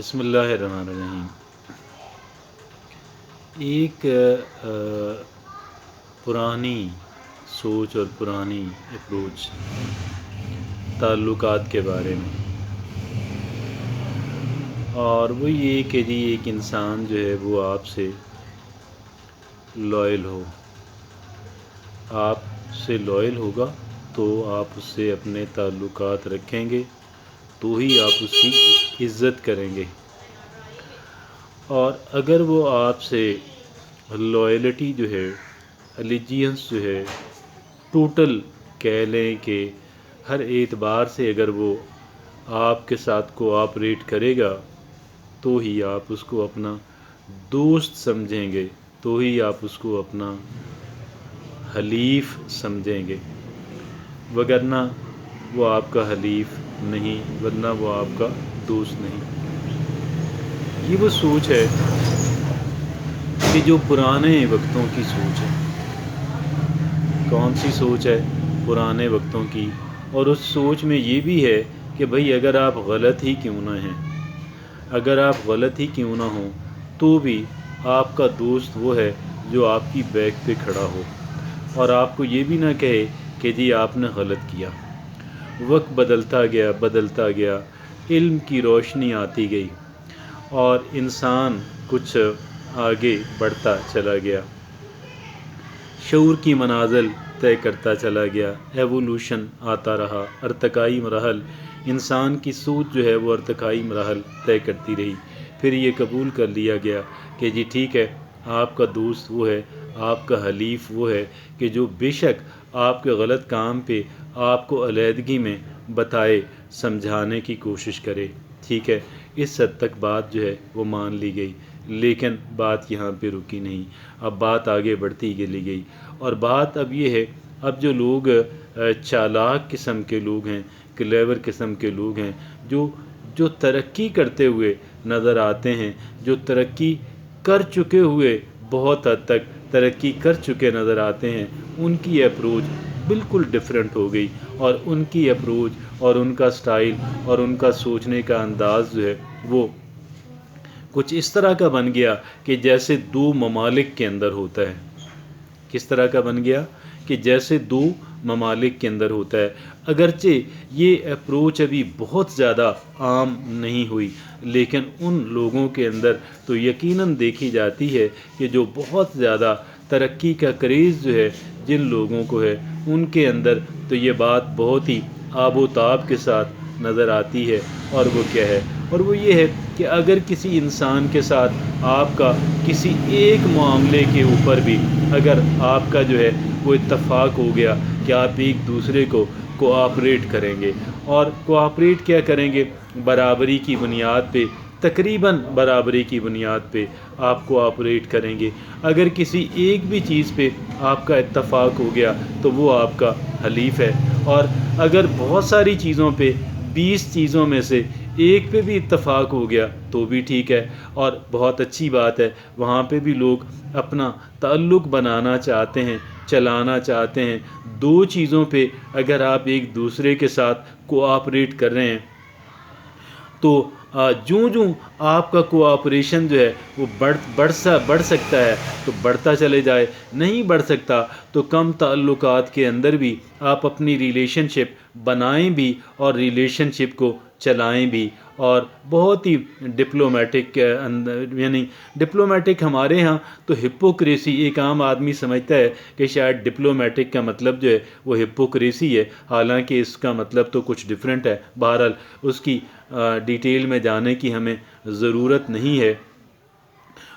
بسم اللہ الرحمن الرحیم۔ ایک پرانی سوچ اور پرانی اپروچ تعلقات کے بارے میں، اور وہ یہ کہ جی ایک انسان جو ہے وہ آپ سے لائل ہو، آپ سے لائل ہوگا تو آپ اس سے اپنے تعلقات رکھیں گے، تو ہی آپ اس کی عزت کریں گے۔ اور اگر وہ آپ سے لائلٹی جو ہے، الیجینس جو ہے، ٹوٹل کہہ لیں کہ ہر اعتبار سے اگر وہ آپ کے ساتھ کوآپریٹ کرے گا تو ہی آپ اس کو اپنا دوست سمجھیں گے، تو ہی آپ اس کو اپنا حلیف سمجھیں گے، وگرنہ وہ آپ کا حلیف نہیں، ورنہ وہ آپ کا دوست نہیں۔ یہ وہ سوچ ہے کہ جو پرانے وقتوں کی سوچ ہے۔ کون سی سوچ ہے؟ پرانے وقتوں کی۔ اور اس سوچ میں یہ بھی ہے کہ بھئی اگر آپ غلط ہی کیوں نہ ہیں، اگر آپ غلط ہی کیوں نہ ہوں، تو بھی آپ کا دوست وہ ہے جو آپ کی بیک پہ کھڑا ہو اور آپ کو یہ بھی نہ کہے کہ جی آپ نے غلط کیا۔ وقت بدلتا گیا، علم کی روشنی آتی گئی اور انسان کچھ آگے بڑھتا چلا گیا، شعور کی منازل طے کرتا چلا گیا، ایوولوشن آتا رہا، ارتقائی مراحل، انسان کی سوچ جو ہے وہ ارتقائی مراحل طے کرتی رہی۔ پھر یہ قبول کر لیا گیا کہ جی ٹھیک ہے، آپ کا دوست وہ ہے، آپ کا حلیف وہ ہے کہ جو بے شک آپ کے غلط کام پہ آپ کو علیحدگی میں بتائے، سمجھانے کی کوشش کرے۔ ٹھیک ہے، اس حد تک بات جو ہے وہ مان لی گئی، لیکن بات یہاں پہ رکی نہیں، اب بات آگے بڑھتی چلی گئی۔ اور بات اب یہ ہے، اب جو لوگ چالاک قسم کے لوگ ہیں، کلیور قسم کے لوگ ہیں، جو ترقی کرتے ہوئے نظر آتے ہیں، جو ترقی کر چکے ہوئے بہت حد تک ترقی کر چکے نظر آتے ہیں، ان کی اپروچ بالکل ڈیفرنٹ ہو گئی، اور ان کی اپروچ اور ان کا سٹائل اور ان کا سوچنے کا انداز جو ہے وہ کچھ اس طرح کا بن گیا کہ جیسے دو ممالک کے اندر ہوتا ہے۔ کس طرح کا بن گیا کہ جیسے دو ممالک کے اندر ہوتا ہے۔ اگرچہ یہ اپروچ ابھی بہت زیادہ عام نہیں ہوئی، لیکن ان لوگوں کے اندر تو یقیناً دیکھی جاتی ہے کہ جو بہت زیادہ ترقی کا کریز جو ہے جن لوگوں کو ہے، ان کے اندر تو یہ بات بہت ہی آب و تاب کے ساتھ نظر آتی ہے۔ اور وہ کیا ہے؟ اور وہ یہ ہے کہ اگر کسی انسان کے ساتھ آپ کا کسی ایک معاملے کے اوپر بھی اگر آپ کا جو ہے وہ اتفاق ہو گیا کہ آپ ایک دوسرے کو کوآپریٹ کریں گے، اور کوآپریٹ کیا کریں گے؟ برابری کی بنیاد پہ، تقریباً برابری کی بنیاد پہ آپ کوآپریٹ کریں گے۔ اگر کسی ایک بھی چیز پہ آپ کا اتفاق ہو گیا تو وہ آپ کا حلیف ہے، اور اگر بہت ساری چیزوں پہ، 20 چیزوں میں سے ایک پہ بھی اتفاق ہو گیا تو بھی ٹھیک ہے، اور بہت اچھی بات ہے، وہاں پہ بھی لوگ اپنا تعلق بنانا چاہتے ہیں، چلانا چاہتے ہیں۔ دو چیزوں پہ اگر آپ ایک دوسرے کے ساتھ کوآپریٹ کر رہے ہیں تو جوں آپ کا کوآپریشن جو ہے وہ بڑھ سکتا ہے تو بڑھتا چلے جائے، نہیں بڑھ سکتا تو کم تعلقات کے اندر بھی آپ اپنی ریلیشن شپ بنائیں بھی اور ریلیشن شپ کو چلائیں بھی، اور بہت ہی ڈپلومیٹک یعنی ڈپلومیٹک ہمارے ہاں تو ہپوکریسی، ایک عام آدمی سمجھتا ہے کہ شاید ڈپلومیٹک کا مطلب جو ہے وہ ہپوکریسی ہے، حالانکہ اس کا مطلب تو کچھ ڈیفرنٹ ہے۔ بہرحال اس کی ڈیٹیل میں جانے کی ہمیں ضرورت نہیں ہے۔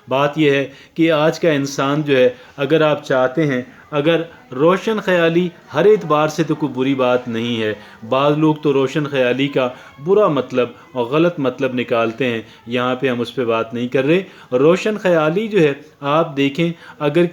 بات یہ ہے کہ آج کا انسان جو ہے، اگر آپ چاہتے ہیں، اگر روشن خیالی ہر اعتبار سے تو کوئی بری بات نہیں ہے، بعض لوگ تو روشن خیالی کا برا مطلب اور غلط مطلب نکالتے ہیں، یہاں پہ ہم اس پہ بات نہیں کر رہے۔ روشن خیالی جو ہے، آپ دیکھیں، اگر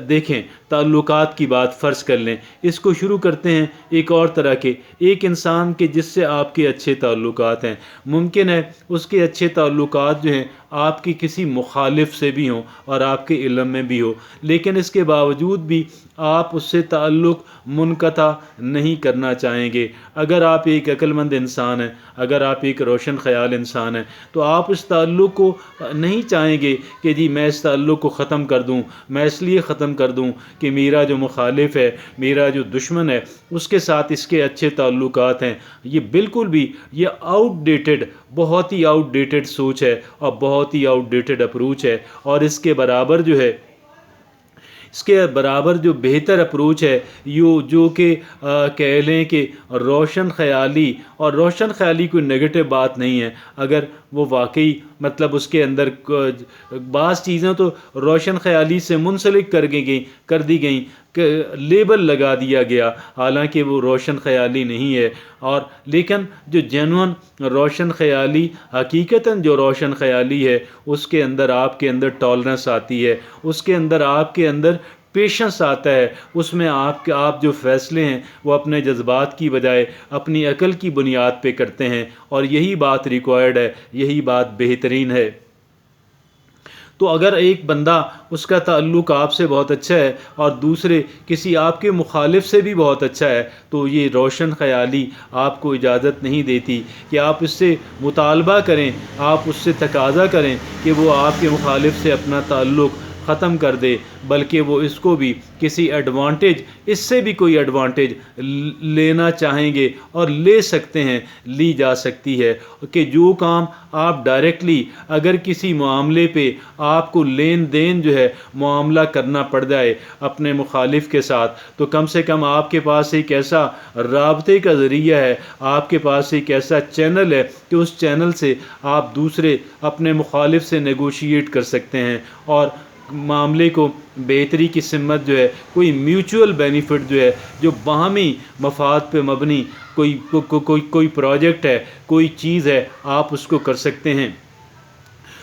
دیکھیں تعلقات کی بات فرض کر لیں، اس کو شروع کرتے ہیں ایک اور طرح کے، ایک انسان کے جس سے آپ کے اچھے تعلقات ہیں، ممکن ہے اس کے اچھے تعلقات جو ہیں آپ کی کسی مخالف سے بھی ہوں اور آپ کے علم میں بھی ہو، لیکن اس کے باوجود بھی آپ اس سے تعلق منقطع نہیں کرنا چاہیں گے۔ اگر آپ ایک عقل مند انسان ہیں، اگر آپ ایک روشن خیال انسان ہیں، تو آپ اس تعلق کو نہیں چاہیں گے کہ جی میں اس تعلق کو ختم کر دوں، میں اس لیے ختم کر دوں کہ میرا جو مخالف ہے، میرا جو دشمن ہے، اس کے ساتھ اس کے اچھے تعلقات ہیں۔ یہ بالکل بھی یہ آؤٹ ڈیٹڈ، بہت ہی آؤٹ ڈیٹڈ سوچ ہے اور بہت ہی آؤٹ ڈیٹڈ اپروچ ہے، اور اس کے برابر جو ہے، اس کے برابر جو بہتر اپروچ ہے جو کہ کہہ لیں کہ روشن خیالی، اور روشن خیالی کوئی نگیٹو بات نہیں ہے اگر وہ واقعی مطلب اس کے اندر بعض چیزیں تو روشن خیالی سے منسلک کر دی گئیں کہ لیبل لگا دیا گیا، حالانکہ وہ روشن خیالی نہیں ہے۔ اور لیکن جو جینون روشن خیالی، حقیقتاً جو روشن خیالی ہے، اس کے اندر آپ کے اندر ٹالرنس آتی ہے، اس کے اندر آپ کے اندر پیشنس آتا ہے، اس میں آپ جو فیصلے ہیں وہ اپنے جذبات کی بجائے اپنی عقل کی بنیاد پہ کرتے ہیں، اور یہی بات ریکوائرڈ ہے، یہی بات بہترین ہے۔ تو اگر ایک بندہ اس کا تعلق آپ سے بہت اچھا ہے اور دوسرے کسی آپ کے مخالف سے بھی بہت اچھا ہے، تو یہ روشن خیالی آپ کو اجازت نہیں دیتی کہ آپ اس سے مطالبہ کریں، آپ اس سے تقاضا کریں کہ وہ آپ کے مخالف سے اپنا تعلق ختم کر دے، بلکہ وہ اس کو بھی کسی ایڈوانٹیج، اس سے بھی کوئی ایڈوانٹیج لینا چاہیں گے، اور لے سکتے ہیں، لی جا سکتی ہے کہ جو کام آپ ڈائریکٹلی اگر کسی معاملے پہ آپ کو لین دین جو ہے معاملہ کرنا پڑ جائے اپنے مخالف کے ساتھ، تو کم سے کم آپ کے پاس ایک ایسا رابطے کا ذریعہ ہے، آپ کے پاس ایک ایسا چینل ہے کہ اس چینل سے آپ دوسرے اپنے مخالف سے نیگوشیٹ کر سکتے ہیں، اور معاملے کو بہتری کی سمت جو ہے، کوئی میوچول بینیفٹ جو ہے، جو باہمی مفاد پہ مبنی کوئی پروجیکٹ ہے، کوئی چیز ہے، آپ اس کو کر سکتے ہیں۔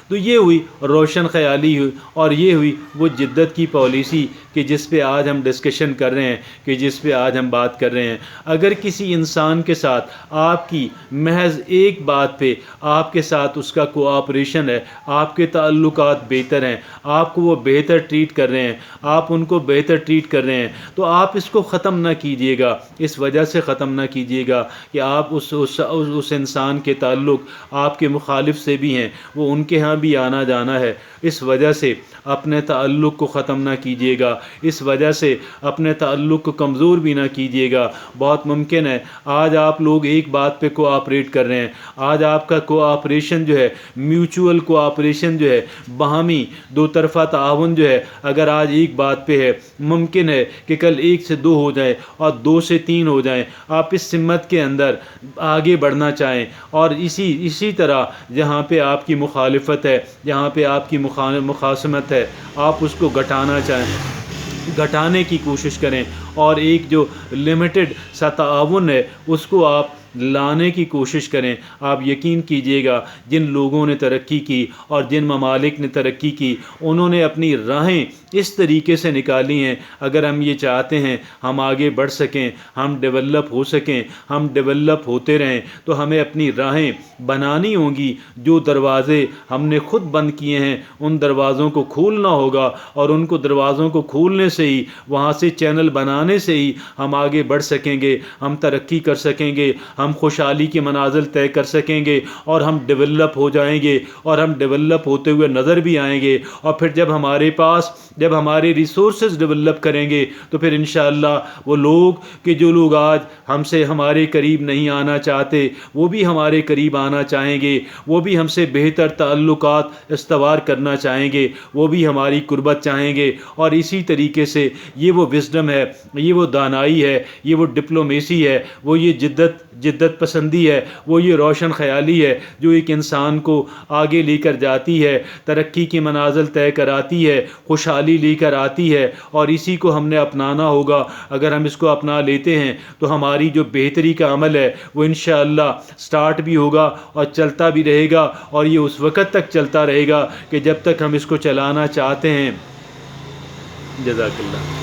تو یہ ہوئی روشن خیالی ہوئی، اور یہ ہوئی وہ جدت کی پالیسی کہ جس پہ آج ہم ڈسکشن کر رہے ہیں، کہ جس پہ آج ہم بات کر رہے ہیں۔ اگر کسی انسان کے ساتھ آپ کی محض ایک بات پہ آپ کے ساتھ اس کا کوآپریشن ہے، آپ کے تعلقات بہتر ہیں، آپ کو وہ بہتر ٹریٹ کر رہے ہیں، آپ ان کو بہتر ٹریٹ کر رہے ہیں، تو آپ اس کو ختم نہ کیجیے گا، اس وجہ سے ختم نہ کیجیے گا کہ آپ اس انسان کے تعلق آپ کے مخالف سے بھی ہیں، وہ ان کے ہاں بھی آنا جانا ہے، اس وجہ سے اپنے تعلق کو ختم نہ کیجیے گا، اس وجہ سے اپنے تعلق کو کمزور بھی نہ کیجیے گا۔ بہت ممکن ہے آج آپ لوگ ایک بات پہ کوآپریٹ کر رہے ہیں، آج آپ کا کوآپریشن جو ہے، میوچول کوآپریشن جو ہے، باہمی دو طرفہ تعاون جو ہے، اگر آج ایک بات پہ ہے، ممکن ہے کہ کل 1 سے 2 ہو جائے اور 2 سے 3 ہو جائیں۔ آپ اس سمت کے اندر آگے بڑھنا چاہیں، اور اسی طرح جہاں پہ آپ کی مخالفت ہے، جہاں پہ آپ کی مخاصمت ہے، آپ اس کو گھٹانا چاہیں، گھٹانے کی کوشش کریں، اور ایک جو لمیٹڈ سا تعاون ہے اس کو آپ لانے کی کوشش کریں۔ آپ یقین کیجئے گا جن لوگوں نے ترقی کی اور جن ممالک نے ترقی کی، انہوں نے اپنی راہیں اس طریقے سے نکالی ہیں۔ اگر ہم یہ چاہتے ہیں ہم آگے بڑھ سکیں، ہم ڈیولپ ہو سکیں، ہم ڈیولپ ہوتے رہیں، تو ہمیں اپنی راہیں بنانی ہوں گی۔ جو دروازے ہم نے خود بند کیے ہیں ان دروازوں کو کھولنا ہوگا، اور ان کو دروازوں کو کھولنے سے ہی، وہاں سے چینل بنانے سے ہی ہم آگے بڑھ سکیں گے، ہم ترقی کر سکیں گے، ہم خوشحالی کے منازل طے کر سکیں گے، اور ہم ڈیولپ ہو جائیں گے، اور ہم ڈیولپ ہوتے ہوئے نظر بھی آئیں گے۔ اور پھر جب ہمارے ریسورسز ڈیولپ کریں گے، تو پھر انشاءاللہ وہ لوگ کہ جو لوگ آج ہم سے ہمارے قریب نہیں آنا چاہتے، وہ بھی ہمارے قریب آنا چاہیں گے، وہ بھی ہم سے بہتر تعلقات استوار کرنا چاہیں گے، وہ بھی ہماری قربت چاہیں گے۔ اور اسی طریقے سے یہ وہ وزڈم ہے، یہ وہ دانائی ہے، یہ وہ ڈپلومیسی ہے، وہ یہ جدت پسندی ہے، وہ یہ روشن خیالی ہے جو ایک انسان کو آگے لے کر جاتی ہے، ترقی کی منازل طے کراتی ہے، خوشحالی لے کر آتی ہے۔ اور اسی کو ہم نے اپنانا ہوگا۔ اگر ہم اس کو اپنا لیتے ہیں تو ہماری جو بہتری کا عمل ہے وہ انشاءاللہ سٹارٹ بھی ہوگا اور چلتا بھی رہے گا، اور یہ اس وقت تک چلتا رہے گا کہ جب تک ہم اس کو چلانا چاہتے ہیں۔ جزاک اللہ۔